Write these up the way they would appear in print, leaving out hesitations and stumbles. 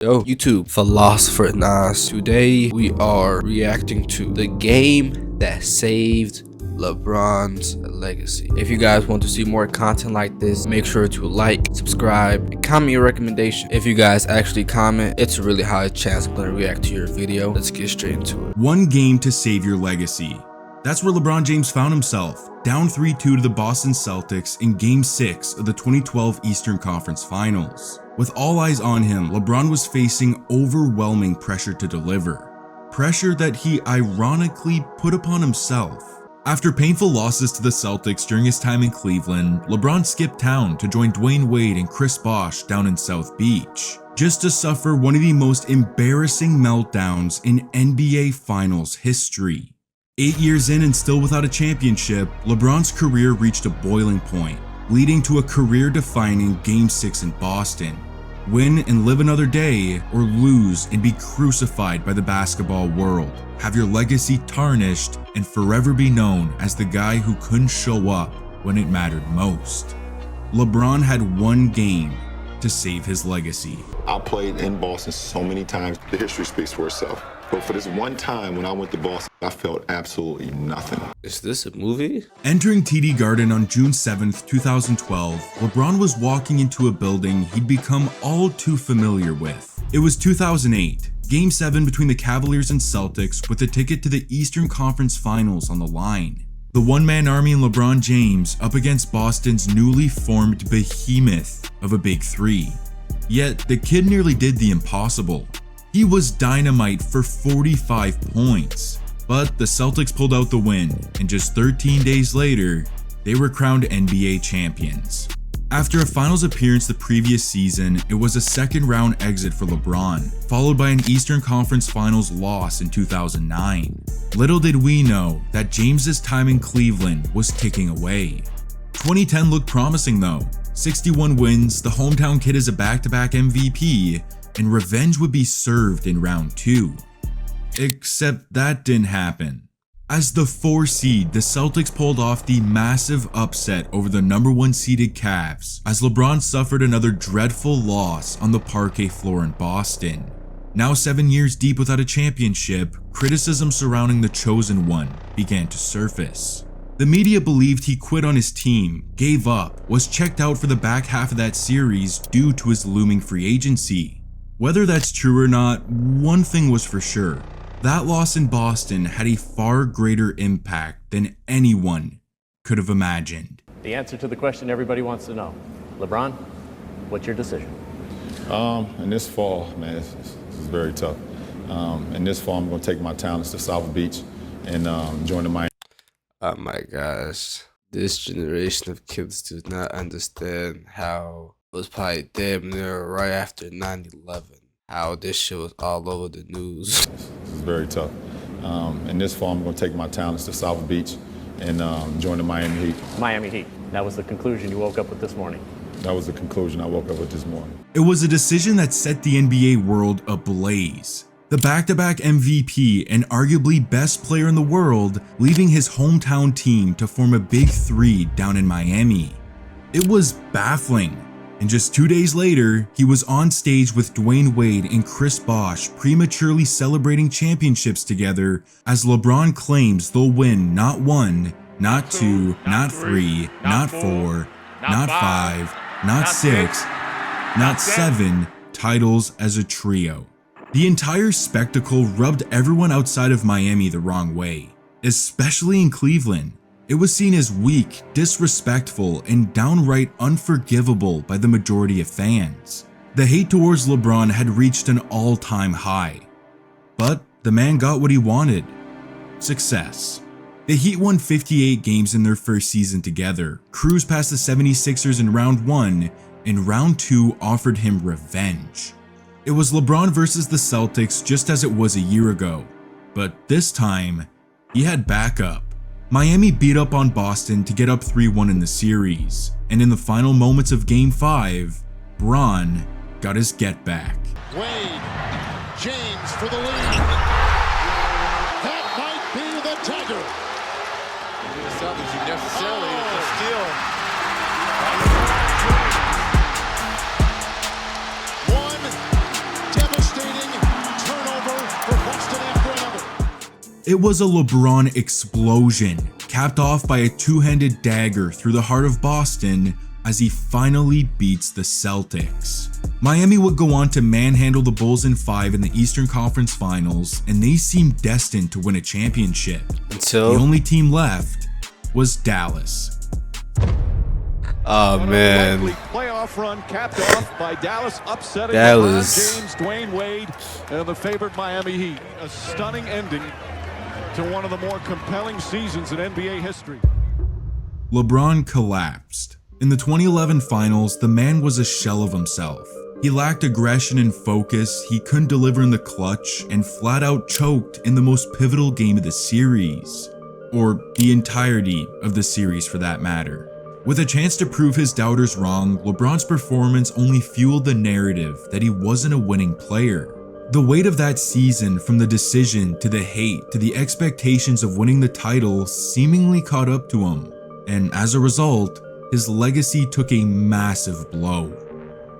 Yo, YouTube, Philosopher Nas. Today we are reacting to the game that saved LeBron's legacy. If you guys want to see more content like this, make sure to like, subscribe, and comment your recommendation. If you guys actually comment, it's a really high chance I'm gonna react to your video. Let's get straight into it. One game to save your legacy. That's where LeBron James found himself, down 3-2 to the Boston Celtics in Game 6 of the 2012 Eastern Conference Finals. With all eyes on him, LeBron was facing overwhelming pressure to deliver. Pressure that he ironically put upon himself. After painful losses to the Celtics during his time in Cleveland, LeBron skipped town to join Dwayne Wade and Chris Bosh down in South Beach, just to suffer one of the most embarrassing meltdowns in NBA Finals history. 8 years in and still without a championship, LeBron's career reached a boiling point, leading to a career-defining Game 6 in Boston. Win and live another day, or lose and be crucified by the basketball world. Have your legacy tarnished and forever be known as the guy who couldn't show up when it mattered most. LeBron had one game to save his legacy. I played in Boston so many times, the history speaks for itself. But for this one time when I went to Boston, I felt absolutely nothing. Is this a movie? Entering TD Garden on June 7th, 2012, LeBron was walking into a building he'd become all too familiar with. It was 2008, Game 7 between the Cavaliers and Celtics with a ticket to the Eastern Conference Finals on the line. The one-man army and LeBron James up against Boston's newly formed behemoth of a big three. Yet, the kid nearly did the impossible. He was dynamite for 45 points, but the Celtics pulled out the win, and just 13 days later, they were crowned NBA champions. After a finals appearance the previous season, it was a second-round exit for LeBron, followed by an Eastern Conference Finals loss in 2009. Little did we know that James's time in Cleveland was ticking away. 2010 looked promising though. 61 wins, the hometown kid is a back-to-back MVP, and revenge would be served in round 2. Except that didn't happen. As the 4 seed, the Celtics pulled off the massive upset over the number 1 seeded Cavs, as LeBron suffered another dreadful loss on the parquet floor in Boston. Now 7 years deep without a championship, criticism surrounding the chosen one began to surface. The media believed he quit on his team, gave up, was checked out for the back half of that series due to his looming free agency. Whether that's true or not, one thing was for sure. That loss in Boston had a far greater impact than anyone could have imagined. The answer to the question everybody wants to know. LeBron, what's your decision? In this fall, man, this is very tough. In this fall, I'm going to take my talents to South Beach and join the Miami. Oh my gosh. This generation of kids do not understand how it was probably damn near right after 9/11. How this shit was all over the news. This is very tough. In this fall, I'm going to take my talents to South Beach and join the Miami Heat. Miami Heat. That was the conclusion you woke up with this morning. That was the conclusion I woke up with this morning. It was a decision that set the NBA world ablaze. The back-to-back MVP and arguably best player in the world leaving his hometown team to form a big three down in Miami. It was baffling. And just 2 days later, he was on stage with Dwayne Wade and Chris Bosh prematurely celebrating championships together as LeBron claims they'll win not 1, not 2, not 3, not 4, not 5, not 6, not 7 titles as a trio. The entire spectacle rubbed everyone outside of Miami the wrong way, especially in Cleveland. It was seen as weak, disrespectful, and downright unforgivable by the majority of fans. The hate towards LeBron had reached an all-time high. But the man got what he wanted: success. The Heat won 58 games in their first season together, cruised past the 76ers in round 1, and round 2 offered him revenge. It was LeBron versus the Celtics just as it was a year ago, but this time, he had backup. Miami beat up on Boston to get up 3-1 in the series, and in the final moments of Game 5, Bron got his get back. Wade, James for the lead. That might be the dagger. The Celtics, you necessarily steal. One, Devin It was a LeBron explosion, capped off by a two-handed dagger through the heart of Boston as he finally beats the Celtics. Miami would go on to manhandle the Bulls in 5 in the Eastern Conference Finals, and they seemed destined to win a championship. Until the only team left was Dallas. Oh man, playoff run capped off by Dallas upsetting Dallas. LeBron James, Dwayne Wade, and the favored Miami Heat. A stunning ending to one of the more compelling seasons in NBA history. LeBron collapsed. In the 2011 finals, the man was a shell of himself. He lacked aggression and focus, he couldn't deliver in the clutch, and flat out choked in the most pivotal game of the series. Or the entirety of the series for that matter. With a chance to prove his doubters wrong, LeBron's performance only fueled the narrative that he wasn't a winning player. The weight of that season, from the decision to the hate to the expectations of winning the title, seemingly caught up to him. And as a result, his legacy took a massive blow.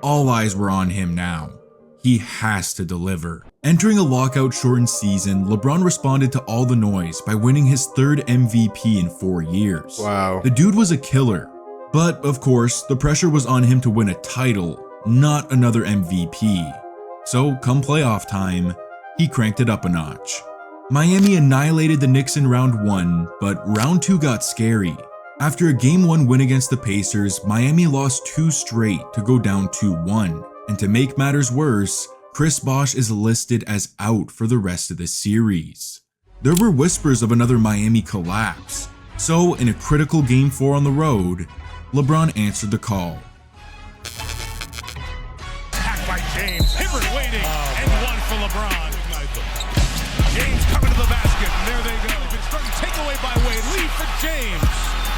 All eyes were on him now. He has to deliver. Entering a lockout-shortened season, LeBron responded to all the noise by winning his 3rd MVP in 4 years. Wow. The dude was a killer. But, of course, the pressure was on him to win a title, not another MVP. So, come playoff time, he cranked it up a notch. Miami annihilated the Knicks in round 1, but round 2 got scary. After a Game 1 win against the Pacers, Miami lost 2 straight to go down 2-1. And to make matters worse, Chris Bosh is listed as out for the rest of the series. There were whispers of another Miami collapse. So, in a critical Game 4 on the road, LeBron answered the call. Attacked by James, Hibbert waiting, and one for LeBron. James coming to the basket, and there they go. Constructed takeaway by Wade, lead for James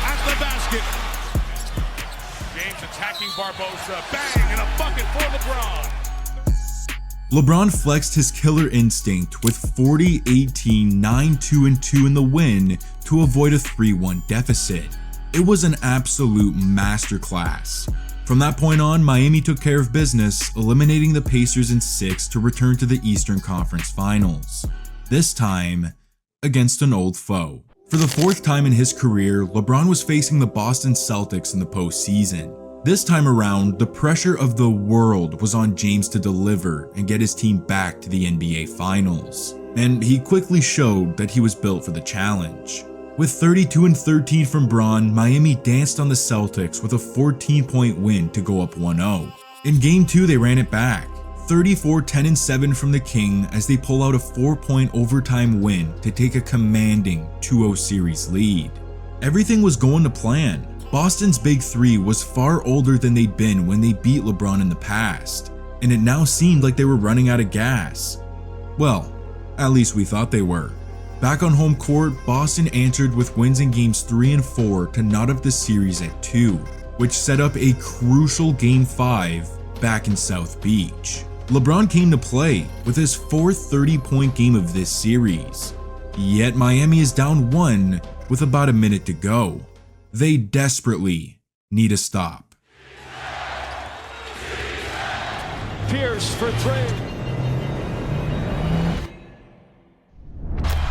at the basket. James attacking Barbosa, bang, and a bucket for LeBron. LeBron flexed his killer instinct with 40, 18, 9, 2, and 2 in the win to avoid a 3-1 deficit. It was an absolute masterclass. From that point on, Miami took care of business, eliminating the Pacers in 6 to return to the Eastern Conference Finals. This time, against an old foe. For the 4th time in his career, LeBron was facing the Boston Celtics in the postseason. This time around, the pressure of the world was on James to deliver and get his team back to the NBA Finals. And he quickly showed that he was built for the challenge. With 32 and 13 from Bron, Miami danced on the Celtics with a 14-point win to go up 1-0. In Game 2, they ran it back. 34, 10, and 7 from the King as they pull out a 4-point overtime win to take a commanding 2-0 series lead. Everything was going to plan. Boston's Big Three was far older than they'd been when they beat LeBron in the past, and it now seemed like they were running out of gas. Well, at least we thought they were. Back on home court, Boston answered with wins in games 3 and 4 to knot up the series at 2, which set up a crucial Game 5 back in South Beach. LeBron came to play with his 4th 30-point game of this series. Yet Miami is down 1 with about a minute to go. They desperately need a stop. Pierce for 3.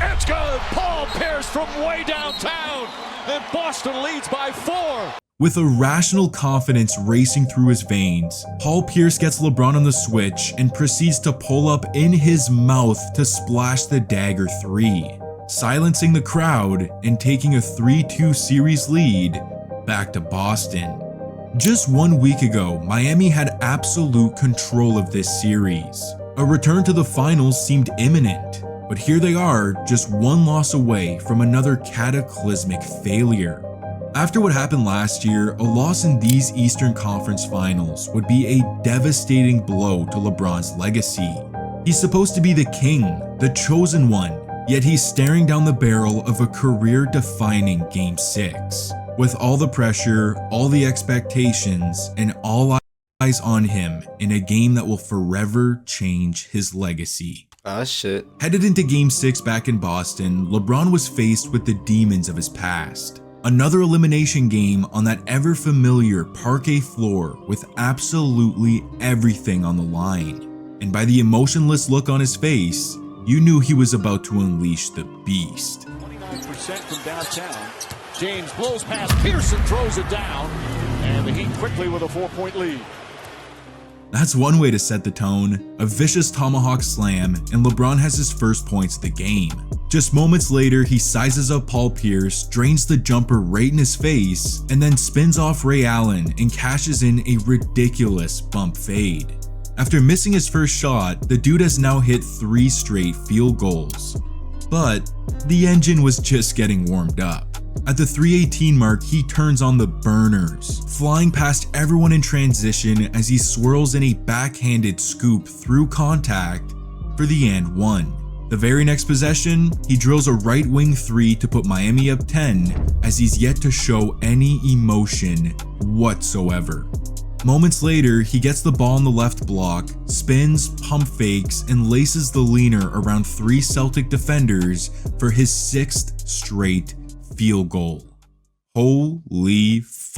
It's good. Paul Pierce from way downtown. And Boston leads by 4. With irrational confidence racing through his veins, Paul Pierce gets LeBron on the switch and proceeds to pull up in his mouth to splash the dagger 3, silencing the crowd and taking a 3-2 series lead back to Boston. Just 1 week ago, Miami had absolute control of this series. A return to the finals seemed imminent, but here they are, just 1 loss away from another cataclysmic failure. After what happened last year, a loss in these Eastern Conference Finals would be a devastating blow to LeBron's legacy. He's supposed to be the king, the chosen one, yet he's staring down the barrel of a career-defining Game 6. With all the pressure, all the expectations, and all eyes on him in a game that will forever change his legacy. Ah, shit. Headed into Game 6 back in Boston, LeBron was faced with the demons of his past. Another elimination game on that ever-familiar parquet floor with absolutely everything on the line. And by the emotionless look on his face, you knew he was about to unleash the beast. 29% from downtown. James blows past Pearson, throws it down, and the Heat quickly with a 4-point lead. That's one way to set the tone, a vicious tomahawk slam, and LeBron has his first points of the game. Just moments later, he sizes up Paul Pierce, drains the jumper right in his face, and then spins off Ray Allen and cashes in a ridiculous bump fade. After missing his first shot, the dude has now hit 3 straight field goals. But the engine was just getting warmed up. At the 3:18 mark, he turns on the burners, flying past everyone in transition as he swirls in a backhanded scoop through contact for the and one. The very next possession, he drills a right wing 3 to put Miami up 10 as he's yet to show any emotion whatsoever. Moments later, he gets the ball in the left block, spins, pump fakes, and laces the leaner around 3 Celtic defenders for his 6th straight field goal. Holy f***.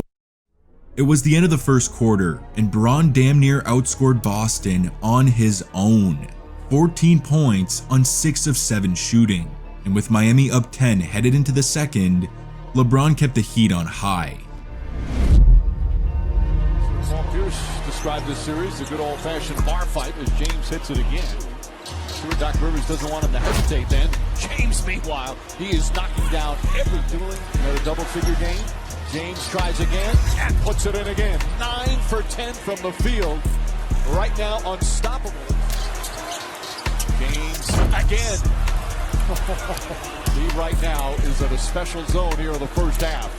It was the end of the first quarter, and Bron damn near outscored Boston on his own. 14 points on 6 of 7 shooting, and with Miami up 10 headed into the second, LeBron kept the Heat on high. Paul Pierce described this series as a good old-fashioned bar fight as James hits it again. Sure, Doc Rivers doesn't want him to hesitate then. James, meanwhile, he is knocking down every dueling. Another double-figure game. James tries again and puts it in again. 9 for 10 from the field. Right now, unstoppable. James again. He right now is at a special zone here in the first half.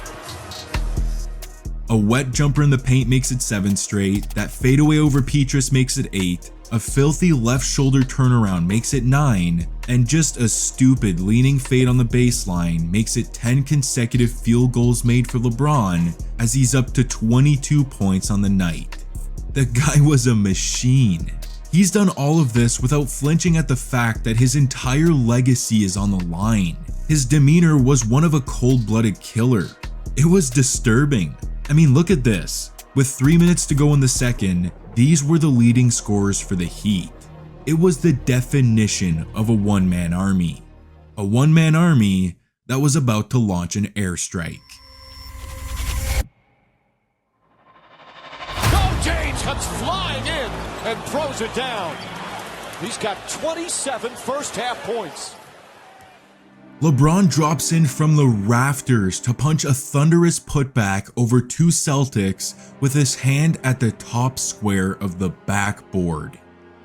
A wet jumper in the paint makes it 7 straight, that fadeaway over Petrus makes it 8, a filthy left shoulder turnaround makes it 9, and just a stupid leaning fade on the baseline makes it 10 consecutive field goals made for LeBron as he's up to 22 points on the night. The guy was a machine. He's done all of this without flinching at the fact that his entire legacy is on the line. His demeanor was one of a cold-blooded killer. It was disturbing. I mean, look at this. With 3 minutes to go in the second, these were the leading scorers for the Heat. It was the definition of a one-man army. A one-man army that was about to launch an airstrike. Oh, James comes flying in and throws it down. He's got 27 first-half points. LeBron drops in from the rafters to punch a thunderous putback over 2 Celtics with his hand at the top square of the backboard.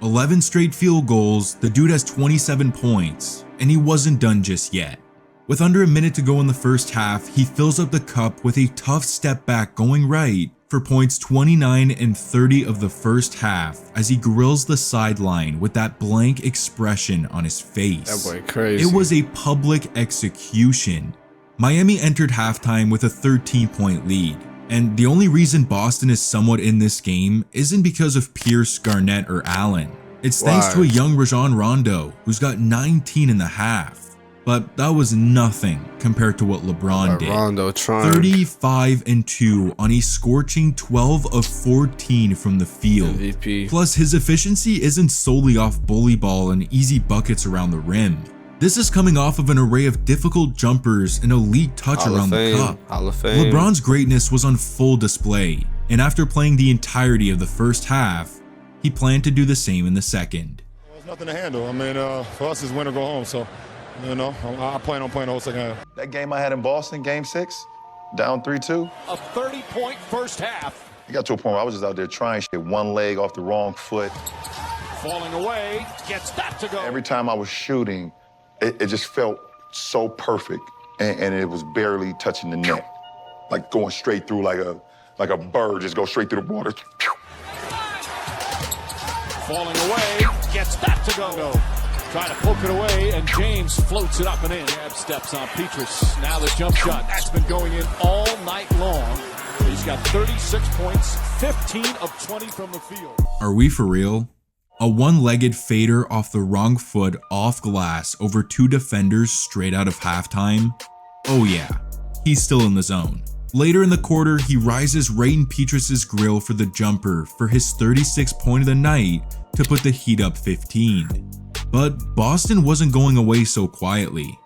11 straight field goals, the dude has 27 points, and he wasn't done just yet. With under a minute to go in the first half, he fills up the cup with a tough step back going right for points 29 and 30 of the first half as he grills the sideline with that blank expression on his face. That boy crazy. It was a public execution. Miami entered halftime with a 13-point lead, and the only reason Boston is somewhat in this game isn't because of Pierce, Garnett, or Allen. It's thanks to a young Rajon Rondo who's got 19 and a half. But that was nothing compared to what LeBron did. Rondo trying. 35 and 2 on a scorching 12 of 14 from the field. MVP. Plus, his efficiency isn't solely off bully ball and easy buckets around the rim. This is coming off of an array of difficult jumpers and elite touch around the cup. Hall of Fame. LeBron's greatness was on full display, and after playing the entirety of the first half, he planned to do the same in the second. There's nothing to handle. I mean, for us, it's win or go home, so. You know, I plan on playing the whole second half. That game I had in Boston, game 6, down 3-2. A 30-point first half. It got to a point where I was just out there trying shit, one leg off the wrong foot. Falling away, gets that to go. Every time I was shooting, it just felt so perfect, and it was barely touching the net. Like going straight through like a bird, just go straight through the water. Falling away, gets that to go. Trying to poke it away, and James floats it up and in. Jab steps on Petrus. Now the jump shot. That's been going in all night long. He's got 36 points, 15 of 20 from the field. Are we for real? A one-legged fader off the wrong foot off glass over 2 defenders straight out of halftime? Oh yeah, he's still in the zone. Later in the quarter, he rises right in Petrus's grill for the jumper for his 36th point of the night to put the Heat up 15. But Boston wasn't going away so quietly.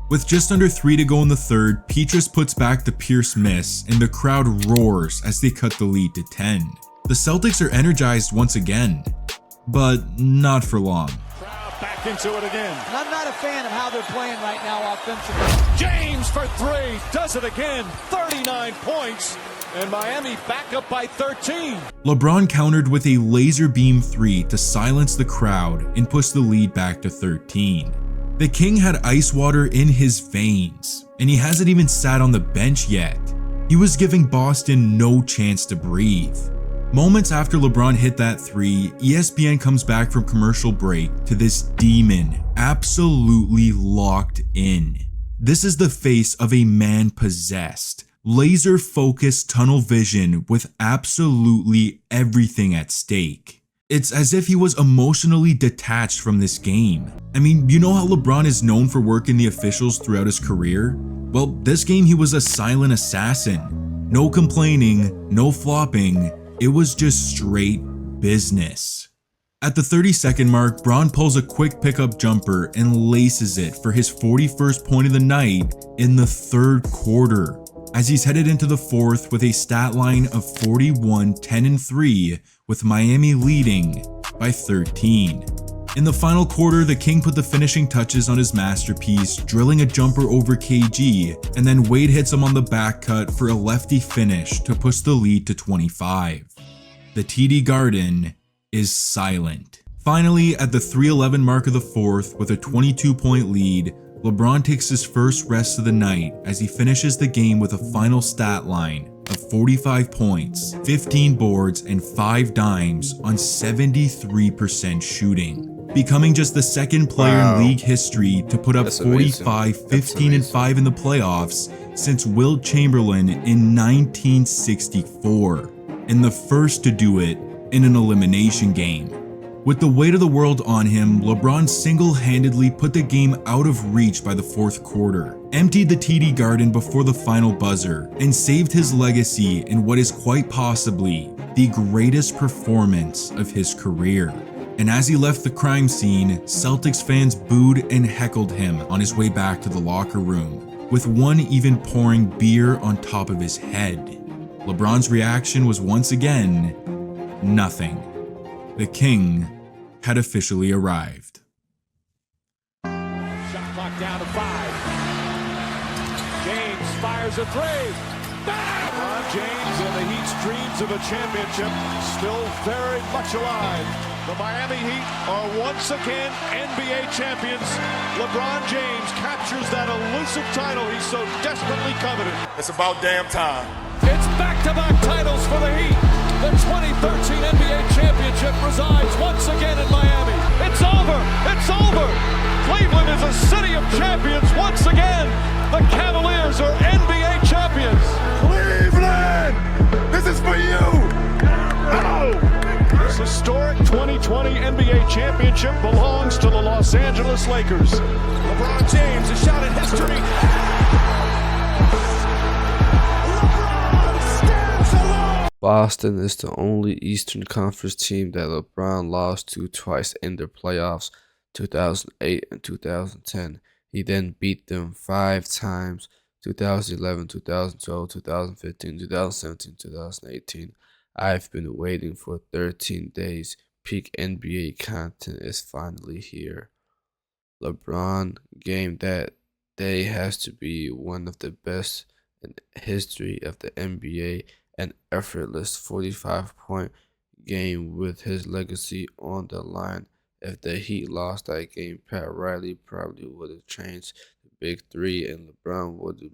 With just under 3 to go in the third, Petrus puts back the Pierce miss, and the crowd roars as they cut the lead to 10. The Celtics are energized once again, but not for long. Crowd back into it again. And I'm not a fan of how they're playing right now offensively. James for 3, does it again, 39 points, and Miami back up by 13. LeBron countered with a laser beam 3 to silence the crowd and push the lead back to 13. The King had ice water in his veins, and he hasn't even sat on the bench yet. He was giving Boston no chance to breathe. Moments after LeBron hit that 3, ESPN comes back from commercial break to this demon absolutely locked in. This is the face of a man possessed, laser-focused tunnel vision with absolutely everything at stake. It's as if he was emotionally detached from this game. I mean, you know how LeBron is known for working the officials throughout his career? Well, this game he was a silent assassin. No complaining, no flopping, it was just straight business. At the 30-second mark, Bron pulls a quick pickup jumper and laces it for his 41st point of the night in the third quarter, as he's headed into the fourth with a stat line of 41, 10, and 3, with Miami leading by 13. In the final quarter, the King put the finishing touches on his masterpiece, drilling a jumper over KG, and then Wade hits him on the back cut for a lefty finish to push the lead to 25. The TD Garden is silent. Finally, at the 3:11 mark of the fourth, with a 22-point lead, LeBron takes his first rest of the night as he finishes the game with a final stat line of 45 points, 15 boards, and 5 dimes on 73% shooting, becoming just the second player in league history to put up 45, 15, and 5 in the playoffs since Wilt Chamberlain in 1964, and the first to do it in an elimination game. With the weight of the world on him, LeBron single-handedly put the game out of reach by the fourth quarter, emptied the TD Garden before the final buzzer, and saved his legacy in what is quite possibly the greatest performance of his career. And as he left the crime scene, Celtics fans booed and heckled him on his way back to the locker room, with one even pouring beer on top of his head. LeBron's reaction was once again, nothing. The King had officially arrived. Shot clock down to 5. James fires a 3. LeBron James and the Heat's dreams of a championship still very much alive. The Miami Heat are once again NBA champions. LeBron James captures that elusive title he so desperately coveted. It's about damn time. It's back-to-back titles for the Heat. The 2013 NBA championship resides once again in Miami. It's over! It's over! Cleveland is a city of champions once again. The Cavaliers are NBA champions. Cleveland! This is for you! Oh! This historic 2020 NBA championship belongs to the Los Angeles Lakers. LeBron James, a shot at history. Boston is the only Eastern Conference team that LeBron lost to twice in their playoffs, 2008 and 2010. He then beat them 5 times, 2011, 2012, 2015, 2017, 2018. I've been waiting for 13 days. Peak NBA content is finally here. LeBron game that day has to be one of the best in history of the NBA. An effortless 45-point game with his legacy on the line. If the Heat lost that game, Pat Riley probably would have changed the Big Three, and LeBron would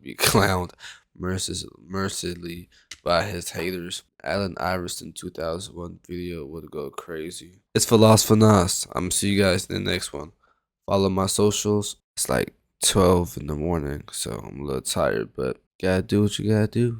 be clowned mercilessly by his haters. Allen Iverson 2001 video would go crazy. It's Philosopher. I'm see you guys in the next one. Follow my socials. It's like 12 in the morning, so I'm a little tired, but gotta do what you gotta do.